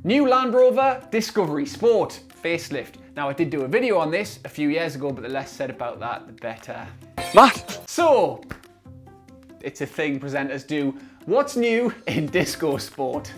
New Land Rover Discovery Sport facelift. Now I did do a video on this a few years ago, but the less said about that, the better. Matt! So, it's a thing presenters do. What's new in Disco Sport?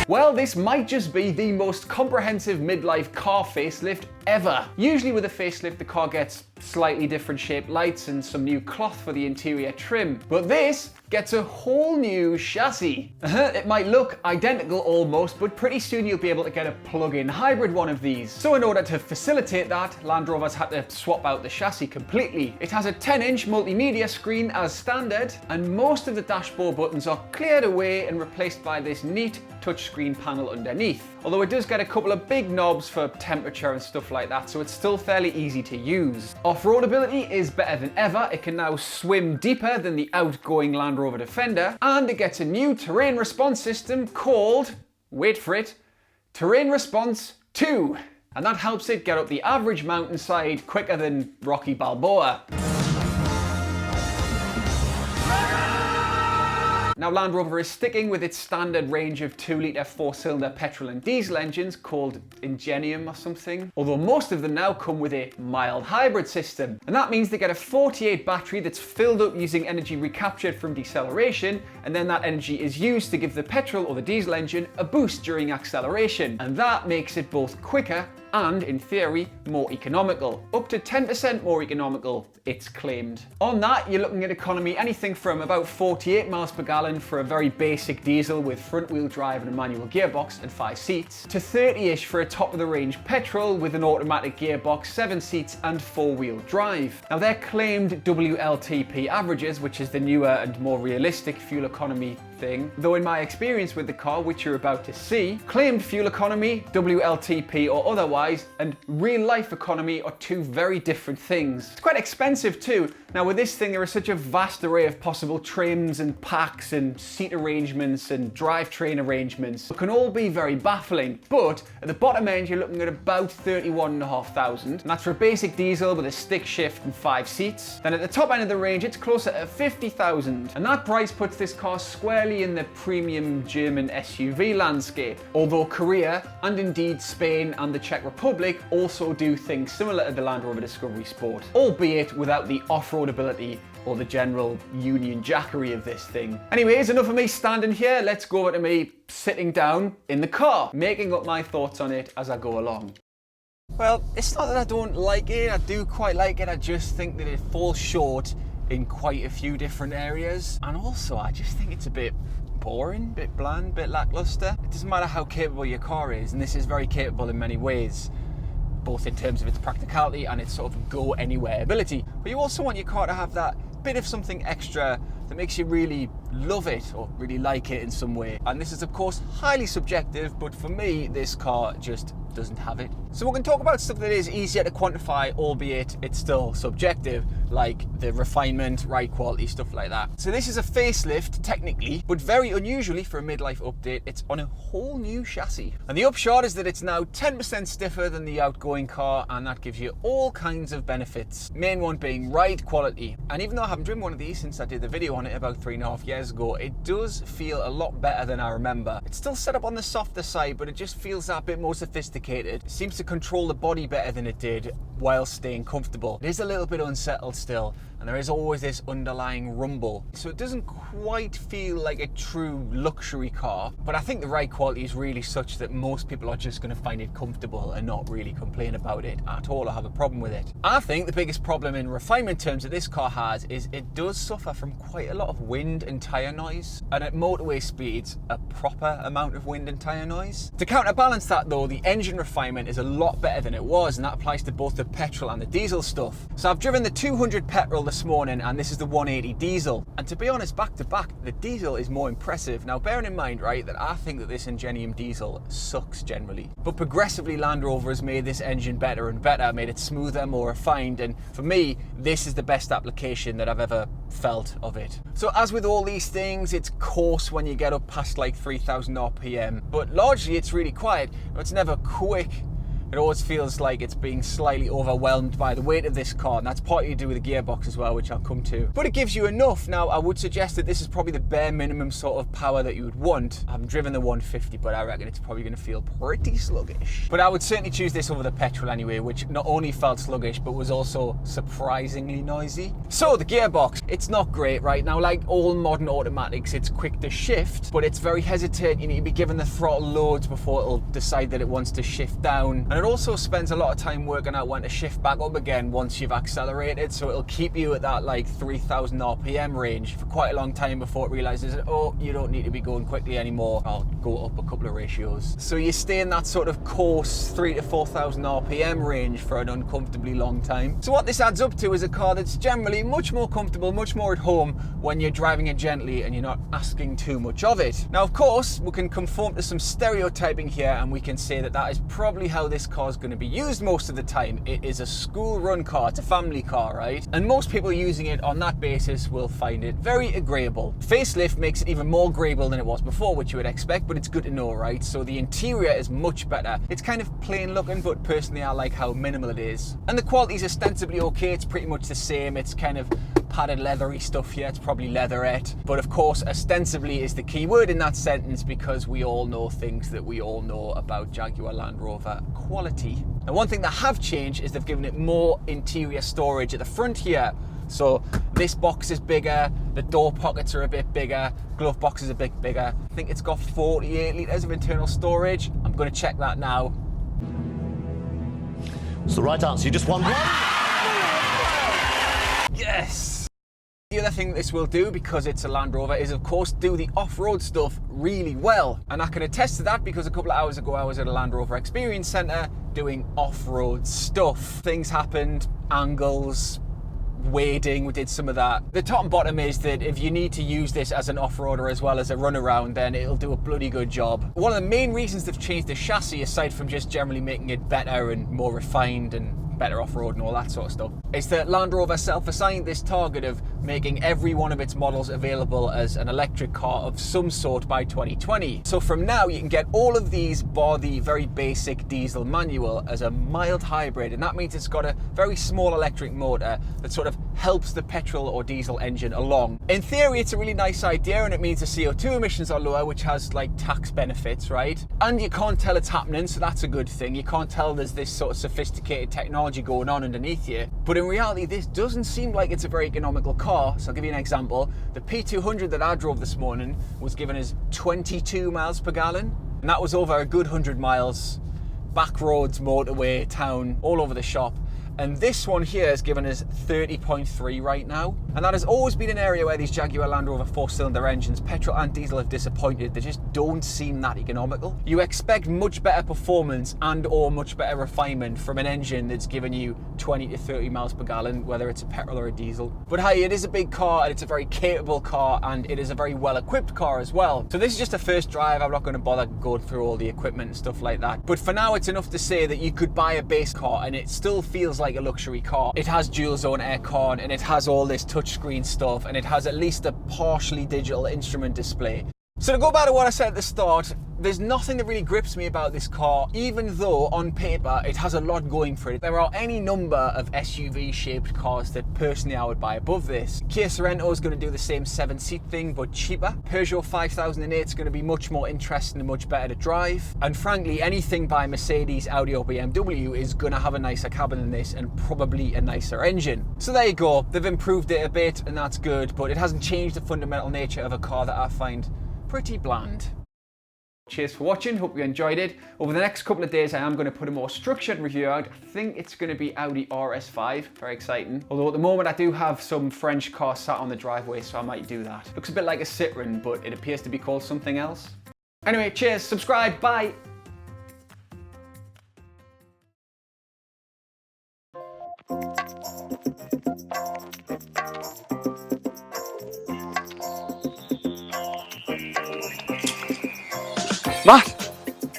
Well, this might just be the most comprehensive midlife car facelift ever. Usually with a facelift, the car gets slightly different shaped lights and some new cloth for the interior trim. But this gets a whole new chassis. It might look identical almost, but pretty soon you'll be able to get a plug-in hybrid one of these. So in order to facilitate that, Land Rover's had to swap out the chassis completely. It has a 10-inch multimedia screen as standard, and most of the dashboard buttons are cleared away and replaced by this neat touchscreen panel underneath. Although it does get a couple of big knobs for temperature and stuff like that, so it's still fairly easy to use. Off-roadability is better than ever. It can now swim deeper than the outgoing Land Rover Defender, and it gets a new terrain response system called, wait for it, Terrain Response 2. And that helps it get up the average mountainside quicker than Rocky Balboa. Now Land Rover is sticking with its standard range of 2-litre 4-cylinder petrol and diesel engines called Ingenium or something, although most of them now come with a mild hybrid system. And that means they get a 48 battery that's filled up using energy recaptured from deceleration, and then that energy is used to give the petrol or the diesel engine a boost during acceleration. And that makes it both quicker and, in theory, more economical. Up to 10% more economical, it's claimed. On that, you're looking at economy anything from about 48 miles per gallon for a very basic diesel with front-wheel drive and a manual gearbox and 5 seats, to 30-ish for a top-of-the-range petrol with an automatic gearbox, 7 seats and 4-wheel drive. Now they're claimed WLTP averages, which is the newer and more realistic fuel economy thing, though in my experience with the car, which you're about to see, claimed fuel economy, WLTP or otherwise, and real life economy are two very different things. It's quite expensive too. Now with this thing there is such a vast array of possible trims and packs and seat arrangements and drivetrain arrangements. It can all be very baffling, but at the bottom end you're looking at about 31,500, and that's for a basic diesel with a stick shift and 5 seats. Then at the top end of the range it's closer to 50,000, and that price puts this car squarely in the premium German SUV landscape, although Korea and indeed Spain and the Czech Republic also do things similar to the Land Rover Discovery Sport, albeit without the off-roadability or the general Union Jackery of this thing. Anyways, enough of me standing here, let's go over to me sitting down in the car, making up my thoughts on it as I go along. Well, it's not that I don't like it, I do quite like it, I just think that it falls short in quite a few different areas, and also I just think it's a bit boring, a bit bland, a bit lackluster. It doesn't matter how capable your car is, and this is very capable in many ways, both in terms of its practicality and its sort of go anywhere ability, but you also want your car to have that bit of something extra that makes you really love it or really like it in some way. And this is of course highly subjective, but for me this car just doesn't have it. So we're going to talk about stuff that is easier to quantify, albeit it's still subjective, like the refinement, ride quality, stuff like that. So this is a facelift technically, but very unusually for a midlife update, it's on a whole new chassis. And the upshot is that it's now 10% stiffer than the outgoing car, and that gives you all kinds of benefits. Main one being ride quality. And even though I haven't driven one of these since I did the video on it about 3.5 years ago, it does feel a lot better than I remember. It's still set up on the softer side, but it just feels that bit more sophisticated. It seems to control the body better than it did while staying comfortable. It is a little bit unsettled still, and there is always this underlying rumble. So it doesn't quite feel like a true luxury car, but I think the ride quality is really such that most people are just going to find it comfortable and not really complain about it at all or have a problem with it. I think the biggest problem in refinement terms that this car has is it does suffer from quite a lot of wind and tyre noise, and at motorway speeds a proper amount of wind and tyre noise. To counterbalance that though, the engine refinement is a lot better than it was, and that applies to both the petrol and the diesel stuff. So I've driven the 200 petrol this morning, and this is the 180 diesel, and to be honest, back to back the diesel is more impressive. Now bearing in mind, right, that I think that this Ingenium diesel sucks generally, but progressively Land Rover has made this engine better and better, made it smoother, more refined, and for me this is the best application that I've ever felt of it. So as with all these things, it's coarse when you get up past like 3,000 RPM, but largely it's really quiet. It's never quick, It always feels like it's being slightly overwhelmed by the weight of this car, and that's partly to do with the gearbox as well, which I'll come to. But it gives you enough. Now, I would suggest that this is probably the bare minimum sort of power that you would want. I haven't driven the 150, but I reckon it's probably going to feel pretty sluggish. But I would certainly choose this over the petrol anyway, which not only felt sluggish, but was also surprisingly noisy. So the gearbox, it's not great right now. Like all modern automatics, it's quick to shift, but it's very hesitant. You need to be given the throttle loads before it'll decide that it wants to shift down. And it also spends a lot of time working out when to shift back up again once you've accelerated. So it'll keep you at that like 3,000 RPM range for quite a long time before it realizes, oh, you don't need to be going quickly anymore. I'll go up a couple of ratios. So you stay in that sort of course 3,000 to 4,000 RPM range for an uncomfortably long time. So what this adds up to is a car that's generally much more comfortable, much more at home when you're driving it gently and you're not asking too much of it. Now, of course, we can conform to some stereotyping here, and we can say that that is probably how this car is going to be used most of the time. It is a school run car, it's a family car, right? And most people using it on that basis will find it very agreeable. Facelift makes it even more agreeable than it was before, which you would expect, but it's good to know, right? So the interior is much better. It's kind of plain looking, but personally I like how minimal it is. And the quality is ostensibly okay. It's pretty much the same. It's kind of padded leathery stuff here. It's probably leatherette. But of course, ostensibly is the key word in that sentence, because we all know things that we all know about Jaguar Land Rover quality. Now, one thing that have changed is they've given it more interior storage at the front here. So this box is bigger, the door pockets are a bit bigger, glove box is a bit bigger. I think it's got 48 litres of internal storage. I'm going to check that now. It's the right answer. You just won one. Yes! The other thing this will do, because it's a Land Rover, is of course do the off-road stuff really well. And I can attest to that because a couple of hours ago I was at a Land Rover Experience Centre doing off-road stuff. Things happened, angles, wading, we did some of that. The top and bottom is that if you need to use this as an off-roader as well as a runaround, then it'll do a bloody good job. One of the main reasons they've changed the chassis, aside from just generally making it better and more refined and better off-road and all that sort of stuff, is that Land Rover self-assigned this target of making every one of its models available as an electric car of some sort by 2020. So from now you can get all of these, bar the very basic diesel manual, as a mild hybrid, and that means it's got a very small electric motor that sort of helps the petrol or diesel engine along. In theory, it's a really nice idea, and it means the CO2 emissions are lower, which has like tax benefits, right? And you can't tell it's happening, so that's a good thing. You can't tell there's this sort of sophisticated technology going on underneath you. But in reality, this doesn't seem like it's a very economical car. So I'll give you an example. The P200 that I drove this morning was given as 22 miles per gallon, and that was over a good 100 miles, back roads, motorway, town, all over the shop. And this one here is given us 30.3 right now. And that has always been an area where these Jaguar Land Rover 4-cylinder engines, petrol and diesel, have disappointed. They just don't seem that economical. You expect much better performance and or much better refinement from an engine that's given you 20 to 30 miles per gallon, whether it's a petrol or a diesel. But hey, it is a big car, and it's a very capable car, and it is a very well-equipped car as well. So this is just a first drive. I'm not going to bother going through all the equipment and stuff like that. But for now, it's enough to say that you could buy a base car and it still feels like a luxury car. It has dual zone aircon, and it has all this touchscreen stuff, and it has at least a partially digital instrument display. So to go back to what I said at the start, there's nothing that really grips me about this car, even though on paper it has a lot going for it. There are any number of SUV shaped cars that personally I would buy above this. Kia Sorento is going to do the same 7-seat thing but cheaper. Peugeot 5008 is going to be much more interesting and much better to drive. And frankly, anything by Mercedes, Audi or BMW is going to have a nicer cabin than this, and probably a nicer engine. So there you go, they've improved it a bit and that's good, but it hasn't changed the fundamental nature of a car that I find pretty bland. Cheers for watching, hope you enjoyed it. Over the next couple of days I am going to put a more structured review out. I think it's going to be Audi RS5, very exciting. Although at the moment I do have some French cars sat on the driveway, so I might do that. Looks a bit like a Citroen, but it appears to be called something else. Anyway, cheers, subscribe, bye!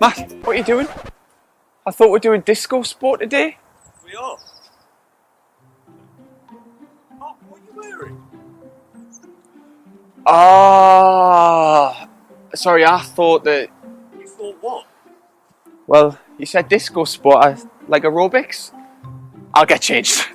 Matt, what are you doing? I thought we're doing disco sport today. We are. Oh, what are you wearing? Sorry, I thought that... You thought what? Well, You said disco sport, like aerobics? I'll get changed.